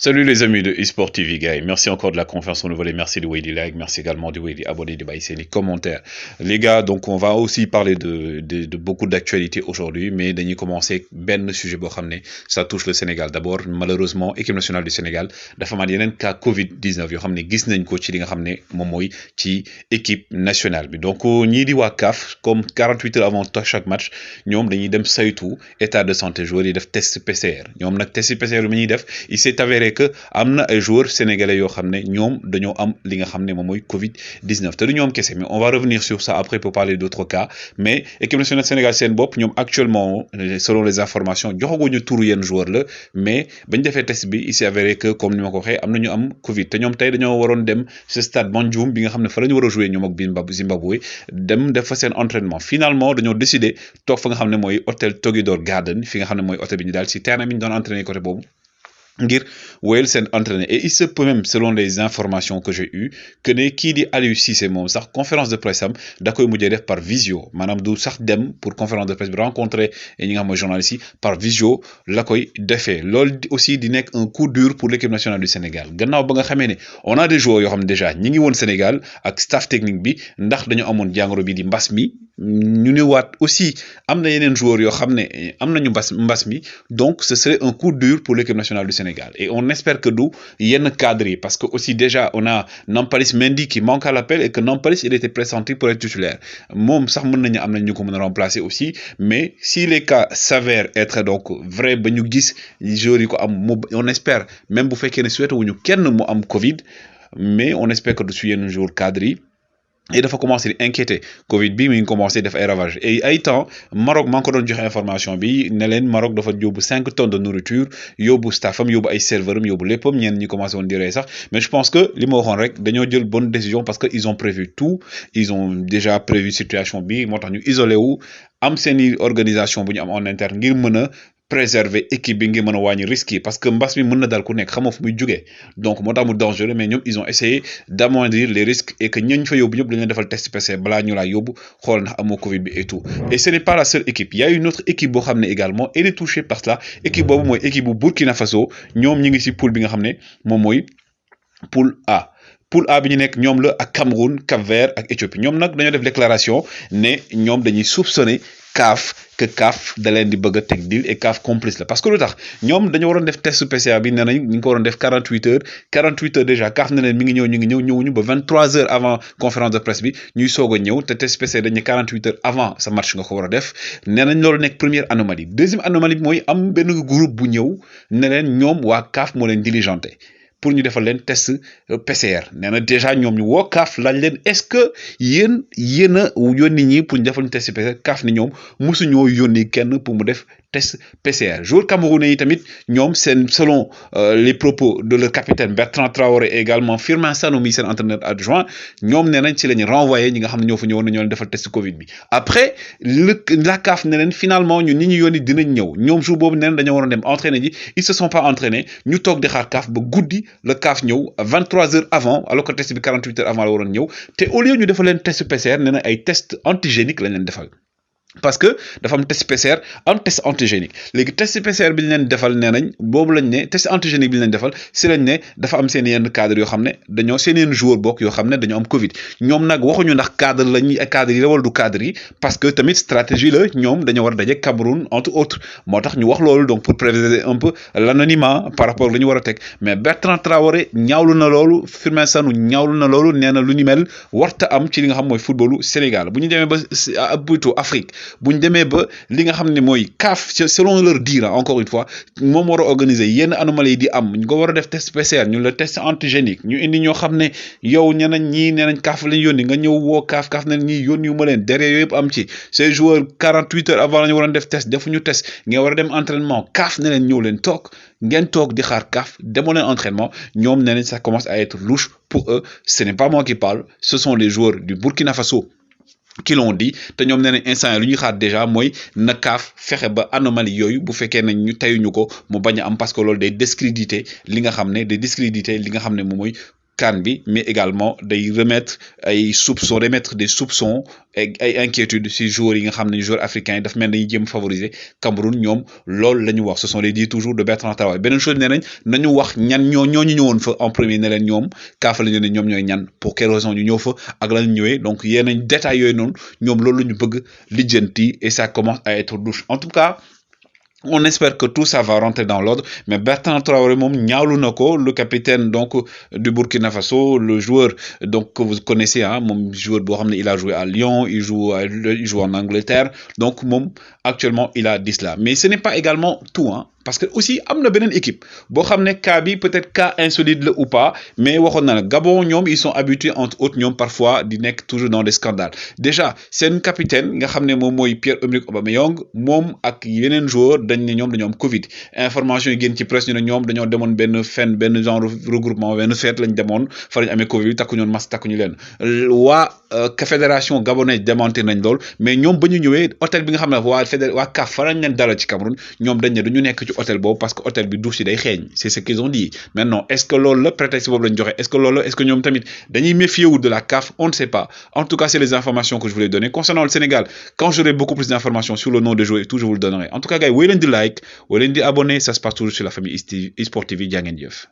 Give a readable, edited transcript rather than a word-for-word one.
Salut les amis de eSport TV gars, merci encore de la confiance renouvelée, merci de wéy di like, merci également de wéy di abonner, de baisser les commentaires. Les gars, donc on va aussi parler de beaucoup d'actualités aujourd'hui, mais dañuy commencer ben sujet boo xam ça touche le Sénégal. D'abord, malheureusement, équipe nationale du Sénégal dafa amaat yeneen cas Covid-19 yoo xam ne gis nañ ko ci li nga xam ne ci équipe nationale bi. Donc ñii di waa CAF comme 48 heures avant chaque match ñoom dañuy dem saytu état de santé joueurs yi def test PCR ñoom nag test PCR bi ñuy def il s'est avéré que amna ay joueurs sénégalais yo xamné ñom dañoo am li nga xamné mom moy Covid 19 te du ñoom kese mais on va revenir sur ça après pour parler d'autres cas mais équipe nationale Sénégal seen bopp ñom actuellement selon les informations joxaguñu turu yenn joueur la mais bañ défé test bi il s'est avéré que comme ni ma ko waxee am nañu am Covid te ñom tay dañoo waroon dem ce stade Bandioum bi nga xamné fa lañu wara jouer ñom ak Zimbabwe dem def fa seen entraînement finalement dañoo décidé tok fa nga xamné moy hôtel Togidor Garden fi nga xamné moy hôtel bi ñu dal ci terrain bi ñu doon entraîner côté bobu ngir wéyal seen entraîné et il se peut même selon les informations que j'ai eues que ne kii di Aliou Cissé moom sax conférence de presse am da koy mujjee def par visio maanaam du sax dem pour conférence de presse bi rencontrer ñi nga xam mooy journalistes yi par visio la koy defee loolu aussi di nekk un coup dur pour l'équipe nationale du Sénégal gannaaw ba nga xamee ne on a des joueurs yoo xam ne déjà ñi ngi woon Sénégal ak staff technique bi ndax dañoo amoon jàngoro bi di mbas mi ñu ñëwaat aussi am na yeneen joueurs yoo xam ne am nañu mbas mi donc ce serait un coup dur pour l'équipe nationale du Sénégal et on espère que du yenn cadre parce que aussi déjà on a Nampalys Mendy qui manque à l'appel et que Nampalys il était pressenti pour être titulaire moom sax mën nañu am nañ ñu ko mën a remplacer aussi mais si les cas s'avèrent être donc vrai ba ñu gis joueurs yi ko am on espère même bu fekkee ne souhaité wuñu kenn mu am Covid mais on espère que du su yenn joueurs cadre yi et dafa commencé di inquiéter Covid bi mi ngi commencé def ay ravages et ay temps Maroc maa ngi ko doon joxe information bi ne leen Maroc dafa yóbbu 5 tonnes de nourriture yóbbu staffam yóbbu ay serveuram yóbbu léppam ñenn ñi commencé woon di rey sax mais je pense que li ma waxoon rek dañoo jël bonne décision parce que ils ont prévu tout ils ont déjà prévu situation bi moo tax ñu isolé wu am seeni organisation bu ñu am en interne ngir mën a préserver équipe bi ngir mën a wàññi risques yi parce que mbas mi mën na dal ku nekk xamoo fu muy jugee donc moo tax mu dangereux mais ñoom ils ont essayé d'amoindrir les risques et que ñañ fa yóbbu ñëpp dañ leen defal test PCR balaa ñu laa yóbbu xool ndax amoo Covid bi et tout et ce n'est pas la seule équipe il y a une autre équipe boo xam ne également elle est touchée par cela équipe boobu mooy équipe bu Burkina Faso ñoom ñi ngi ci poule bi nga xam ne moom mooy poule A. Poule A bi ñu nekk ñoom la ak Cameroun Cap-Vert ak Éthiopie ñoom nag dañoo def déclaration ne ñoom dañuy soupçonner que CAF da leen di bëgg a teg deal et CAF complice la parce que lu tax ñoom dañoo waroon def test PCR bi nee nañ ñu ngi ko waroon def 48 heures déjà CAF ne leen mi ngi ñëw ñu ngi ñëwuñu ba 23 heures avant conférence de presse bi ñuy soog a ñëw te test PCR dañ ne 48 heures avant sa match nga ko war a def nee nañ loolu nekk première anomalie deuxième anomalie bi mooy am benn groupe bu ñëw ne leen ñoom waa CAF moo leen diligenté pour ñu defal leen test PCR nee na déjà ñoom ñu woo CAF laaj leen est-ce que yéen a yónni ñi pour ñu defal ñu test PCR CAF ni ñoom mosuñoo yónni kenn pour mu def test PCR joueur camerounais yi tamit ñoom seen selon les propos de leur capitaine Bertrand Traoré et également Firmin Sano mi seen entraîneur adjoint ñoom nee nañ ci la ñu renvoyé ñi nga xam ne ñoo fa ñëwoon ñoo leen defal test Covid bi après la CAF ne leen finalement ñun ñi ñu yónni dinañ ñëw ñoom jour boobu nee nañ dañoo waroon dem entraîner ji ils se sont pas entraînés ñu toog di xaar CAF ba guddi le CAF ñëw 23 heures avant alors que test bi 48 heures avant la waroon ñëw te au lieu ñu defal leen test PCR nee na ay test antigénique lañ leen defal parce que dafa am test PCR am test antigénique léegi test PCR bi ñu leen defal nee nañ boobu lañ ne test antigénique bi ñu leen defal si lañ ne dafa am seen yenn cadre yoo xam ne dañoo seen yenn joueur bokk yoo xam ne dañoo am Covid ñoom nag waxuñu ndax cadre lañuy cadre yi la wala du cadre yi parce que tamit stratégie la ñoom dañoo war a daje Cameroun entre autres moo tax ñu wax loolu donc pour préserver un peu l'anonymat par rapport ak la ñu war a teg mais Bertrand Traoré ñaawlu na loolu Firmin Sano ñaawlu na loolu nee na lu ni mel warta am ci li nga xam mooy footballu Sénégal bu ñu demee ba plutôt Afrique bu ñu demee ba li nga xam ne mooy CAF selon leur dire encore une fois moom war a organiser yenn anomalie yi di am ñu ko war a def test PCR ñu la test antigénique ñu indi ñoo xam ne yow ñeneen ñii nee nañ CAF lañ yónni nga ñëw woo CAF ne ñii yónni yu ma leen derrière yooyu yëpp am ci ces joueurs 48 heures avant la ñu waroon def test defuñu test ngeen war a dem entraînement CAF ne leen ñëw leen toog ngeen toog di xaar CAF demoo leen entraînement ñoom nee nañ ça commence à être louche pour eux ce n'est pas moi qui parle ce sont les joueurs du Burkina Faso qui l'ont dit te ñoom nee nañ instant lu ñuy xaar déjà mooy na CAF fexe ba anomalie yooyu bu fekkee nañ ñu tayuñu ko mu bañ a am parce que loolu day discréditer li nga xam ne moom mooy CAN bi mais également day remettre ay soupçons remettre des soupçons ay inquiétudes si joueurs yi nga xam ne joueurs africains yi daf mel dañuy jéem favoriser Cameroun ñoom loolu la ñu wax ce sont les dires toujours de Bertrand Traoré beneen chose nee nañ nañu wax ñan ñooñu ñëwoon fa en premier ne leen ñoom kaafa la ñu ne ñoom ñooy ñan pour quelle raison ñu ñëw fa ak la ñu ñëwee donc yeneen détails yooyu noonu ñoom loolu la ñu bëgg lijjanti et ça commence à être louche en tout cas. On espère que tout ça va rentrer dans l'ordre, mais Bertrand Traoré mom ñaawlu nako, le capitaine donc du Burkina Faso, le joueur donc que vous connaissez hein, mom joueur bo xamné il a joué à Lyon, il joue en Angleterre. Donc mom actuellement il a dit cela. Mais ce n'est pas également tout hein. Parce que aussi amna benen équipe bo xamné cas bi peut-être cas insolite ou pas mais waxon na Gabon ñom ils sont habitués entre autres ñom parfois di nek toujours dans des scandales déjà c'est un capitaine nga xamné mom moy Pierre-Emerick Aubameyang mom ak yenen joueur dañ né ñom dañu am Covid information yi génn ci presse ñu né ñom dañoo démon ben genre regroupement ben fête lañ démon fa lañ amé Covid takku ñoon masque takku ñu len wa fédération gabonaise démonté nañ lool mais ñom bañu ñëwé hôtel bi nga xamné wa CAF fa lañ leen dalal ci Cameroun ñom dañ né duñu nek hôtel bob parce que hôtel bi douche yi day xéñ c'est ce qu'ils ont dit maintenant est-ce que loolu la prétexte bobu lañ joxé est-ce que ñom tamit dañuy méfier wu de la CAF on ne sait pas en tout cas c'est les informations que je voulais donner concernant le Sénégal quand j'aurai beaucoup plus d'informations sur le nom de joueur et tout je vous le donnerai en tout cas gars yi woy leen di like woy leen di abonner ça se passe toujours sur la famille eSport TV jaa ngeen jëf